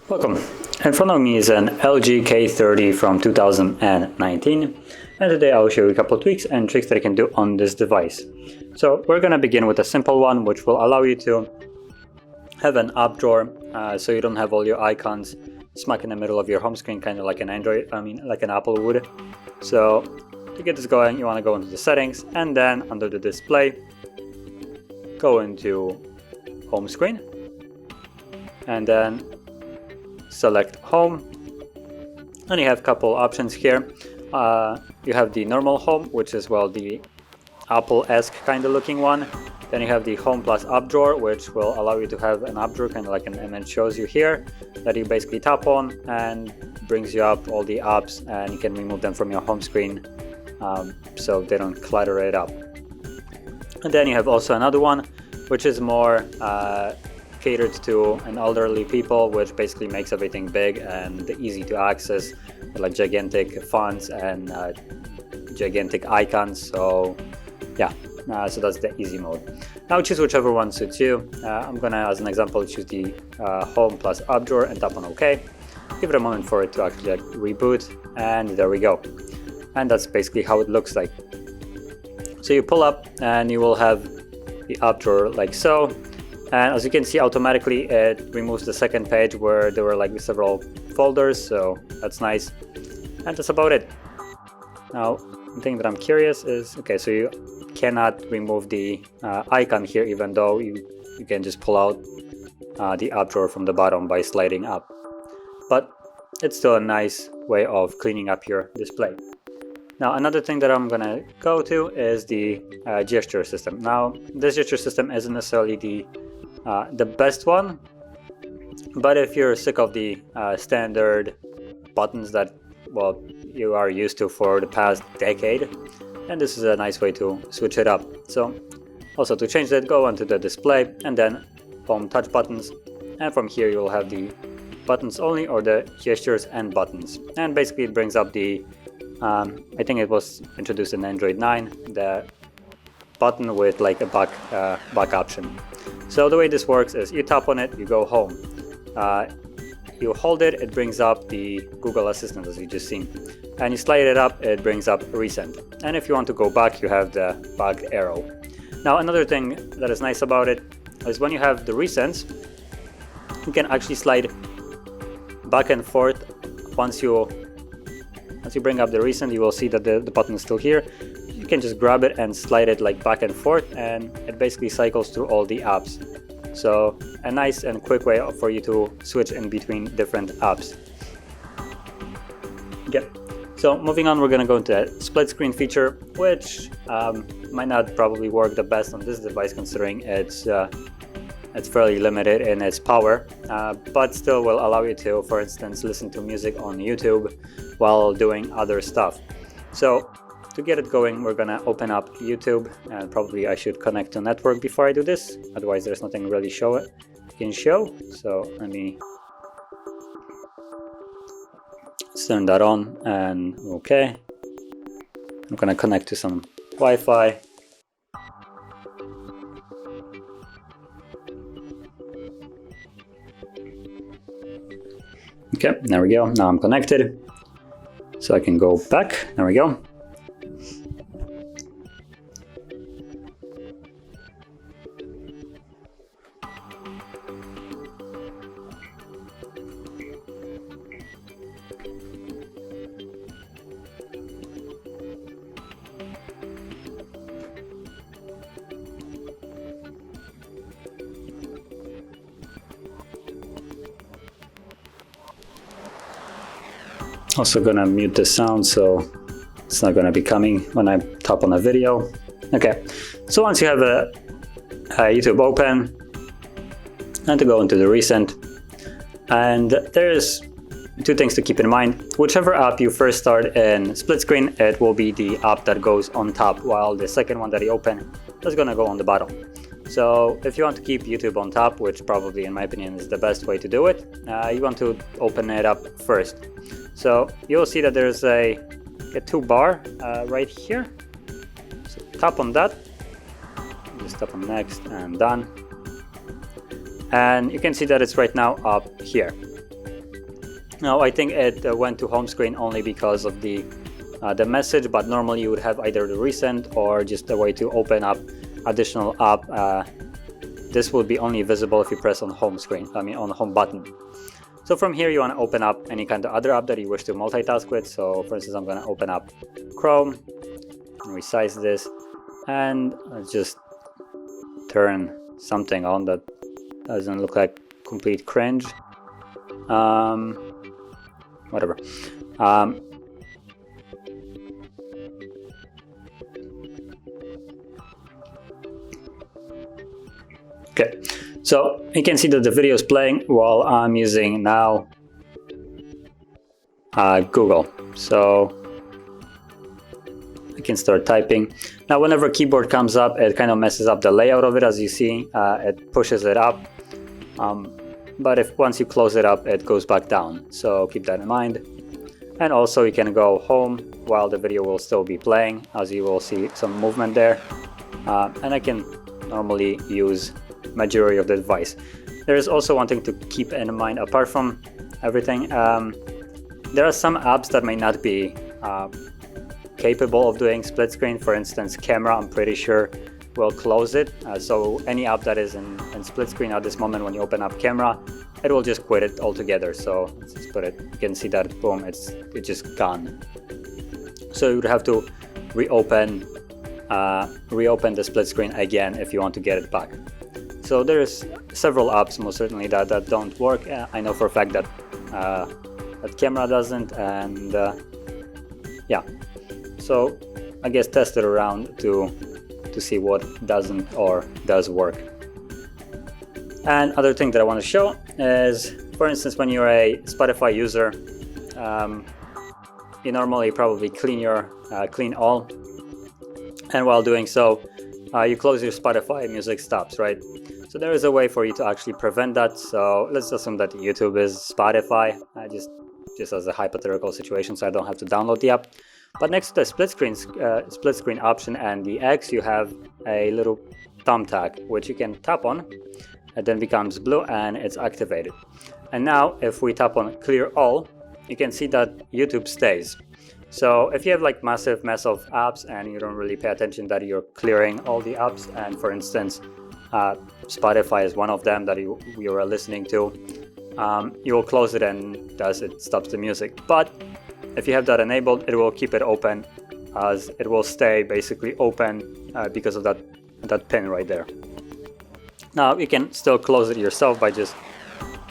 Welcome. In front of me is an LG K30 from 2019, and today I will show you a couple of tweaks and tricks that you can do on this device. So we're going to begin with a simple one, which will allow you to have an app drawer, so you don't have all your icons smack in the middle of your home screen, kind of like an like an Apple would. So to get this going, you want to go into the settings, and then under the display, go into home screen, and then select home, and you have a couple options here. You have the normal home, which is the Apple-esque kind of looking one. Then you have the home plus app drawer, which will allow you to have an app drawer, kind of like an image shows you here, that you basically tap on and brings you up all the apps, and you can remove them from your home screen so they don't clutter it up. And then you have also another one, which is more catered to an elderly people, which basically makes everything big and easy to access, like gigantic fonts and gigantic icons. So yeah, so that's the easy mode. Now choose whichever one suits you. I'm gonna, as an example, choose the home plus app drawer and tap on OK. Give it a moment for it to actually reboot, and there we go. And that's basically how it looks like. So you pull up and you will have the app drawer like so. And as you can see, automatically it removes the second page where there were several folders, so that's nice. And that's about it. Now, the thing that I'm curious is, okay, so you cannot remove the icon here, even though you can just pull out the app drawer from the bottom by sliding up. But it's still a nice way of cleaning up your display. Now, another thing that I'm gonna go to is the gesture system. Now, this gesture system isn't necessarily the best one, but if you're sick of the standard buttons that you are used to for the past decade, then this is a nice way to switch it up. So also to change that, go onto the display and then home touch buttons, and from here you'll have the buttons only, or the gestures and buttons, and basically it brings up the I think it was introduced in Android 9, the button with a back option. So the way this works is you tap on it, you go home, you hold it, it brings up the Google Assistant as you just seen, and you slide it up, it brings up recent. And if you want to go back, you have the back arrow. Now another thing that is nice about it is when you have the recents, you can actually slide back and forth. Once you bring up the recent, you will see that the button is still here. You can just grab it and slide it back and forth, and it basically cycles through all the apps. So a nice and quick way for you to switch in between different apps. Okay, so moving on, we're going to go into a split screen feature, which might not probably work the best on this device, considering it's fairly limited in its power, but still will allow you to, for instance, listen to music on YouTube while doing other stuff. So to get it going, we're gonna open up YouTube, and probably I should connect to network before I do this, otherwise there's nothing really can show. So let me turn that on, and okay. I'm gonna connect to some Wi-Fi. Okay, there we go. Now I'm connected, so I can go back. There we go. Also gonna mute the sound so it's not gonna be coming when I tap on a video. Okay, so once you have a YouTube open, and to go into the recent, and there's two things to keep in mind. Whichever app you first start in split screen, it will be the app that goes on top, while the second one that you open is gonna go on the bottom. So if you want to keep YouTube on top, which probably in my opinion is the best way to do it, you want to open it up first. So you'll see that there's a two bar right here. So tap on that, just tap on next and done. And you can see that it's right now up here. Now I think it went to home screen only because of the message, but normally you would have either the recent or just a way to open up additional app. This will be only visible if you press on home screen, on the home button. So from here you want to open up any kind of other app that you wish to multitask with. So for instance, I'm going to open up Chrome and resize this, and let's just turn something on that doesn't look like complete cringe. Whatever. Okay, so you can see that the video is playing while I'm using now Google. So I can start typing. Now whenever keyboard comes up, it kind of messes up the layout of it. As you see, it pushes it up. But if once you close it up, it goes back down. So keep that in mind. And also you can go home while the video will still be playing, as you will see some movement there. And I can normally use majority of the device. There is also one thing to keep in mind apart from everything. There are some apps that may not be capable of doing split screen. For instance, camera, I'm pretty sure will close it. So any app that is in split screen at this moment, when you open up camera, it will just quit it altogether. So let's just put it, you can see that, boom, it's just gone. So you would have to reopen the split screen again if you want to get it back. So there's several apps most certainly that don't work. I know for a fact that that camera doesn't, and yeah. So I guess test it around to see what doesn't or does work. And other thing that I want to show is, for instance, when you're a Spotify user, you normally probably clean all, and while doing so, you close your Spotify, music stops, right? So there is a way for you to actually prevent that. So let's assume that YouTube is Spotify, just as a hypothetical situation, so I don't have to download the app. But next to the split screen option and the X, you have a little thumbtack which you can tap on. It then becomes blue and it's activated. And now if we tap on clear all, you can see that YouTube stays. So if you have like massive mess of apps and you don't really pay attention that you're clearing all the apps, and for instance Spotify is one of them that you are listening to, you will close it and it stops the music. But if you have that enabled, it will keep it open, as it will stay basically open because of that pin right there. Now you can still close it yourself by just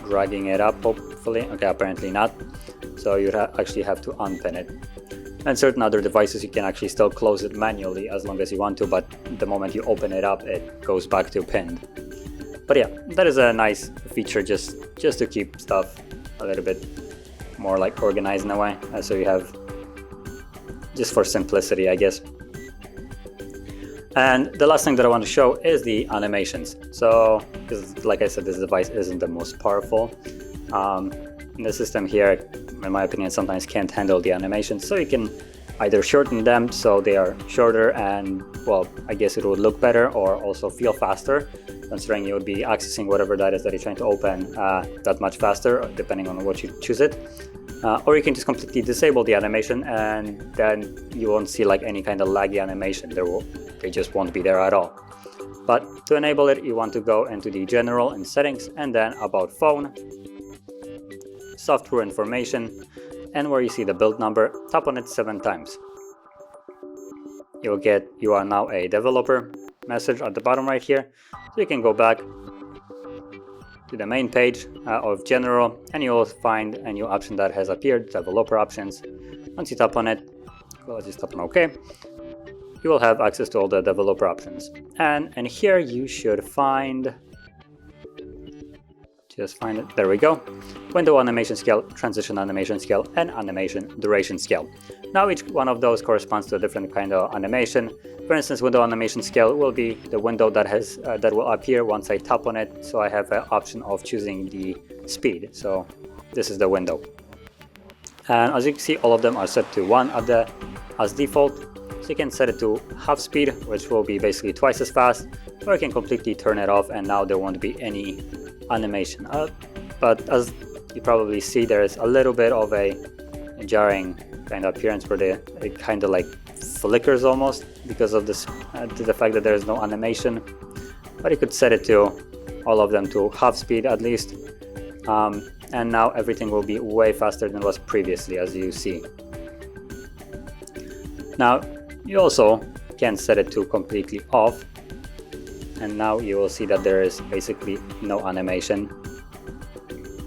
dragging it up, hopefully. Okay, apparently not. So you actually have to unpin it. And certain other devices you can actually still close it manually as long as you want to, but the moment you open it up, it goes back to pinned. But yeah, that is a nice feature just to keep stuff a little bit more like organized in a way. So you have, just for simplicity, I guess. And the last thing that I want to show is the animations. So, because like I said, this device isn't the most powerful. The system here, in my opinion, sometimes can't handle the animations. So you can either shorten them so they are shorter and, well, I guess it would look better, or also feel faster, considering you would be accessing whatever that is that you're trying to open that much faster, depending on what you choose it. Or you can just completely disable the animation, and then you won't see like any kind of laggy animation. They just won't be there at all. But to enable it, you want to go into the general and settings, and then about phone, software information, and where you see the build number, tap on it 7 times. You'll get "you are now a developer" message at the bottom right here. So you can go back to the main page of general, and you will find a new option that has appeared, developer options. Once you tap on it, well, just tap on OK, you will have access to all the developer options. And here you should find, there we go, window animation scale, transition animation scale, and animation duration scale. Now each one of those corresponds to a different kind of animation. For instance, window animation scale will be the window that will appear once I tap on it. So I have an option of choosing the speed. So this is the window. And as you can see, all of them are set to 1 as default. So you can set it to half speed, which will be basically twice as fast, or you can completely turn it off and now there won't be any animation. But as you probably see, there's a little bit of a jarring kind of appearance where it kind of like flickers almost because of this, to the fact that there is no animation. But you could set it to all of them to half speed at least, and now everything will be way faster than it was previously, as you see. Now you also can set it to completely off, and now you will see that there is basically no animation.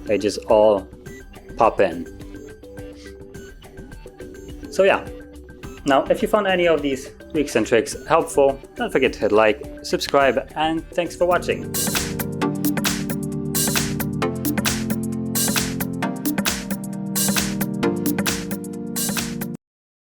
They just all pop in. So yeah, now if you found any of these tweaks and tricks helpful, don't forget to hit like, subscribe, and thanks for watching.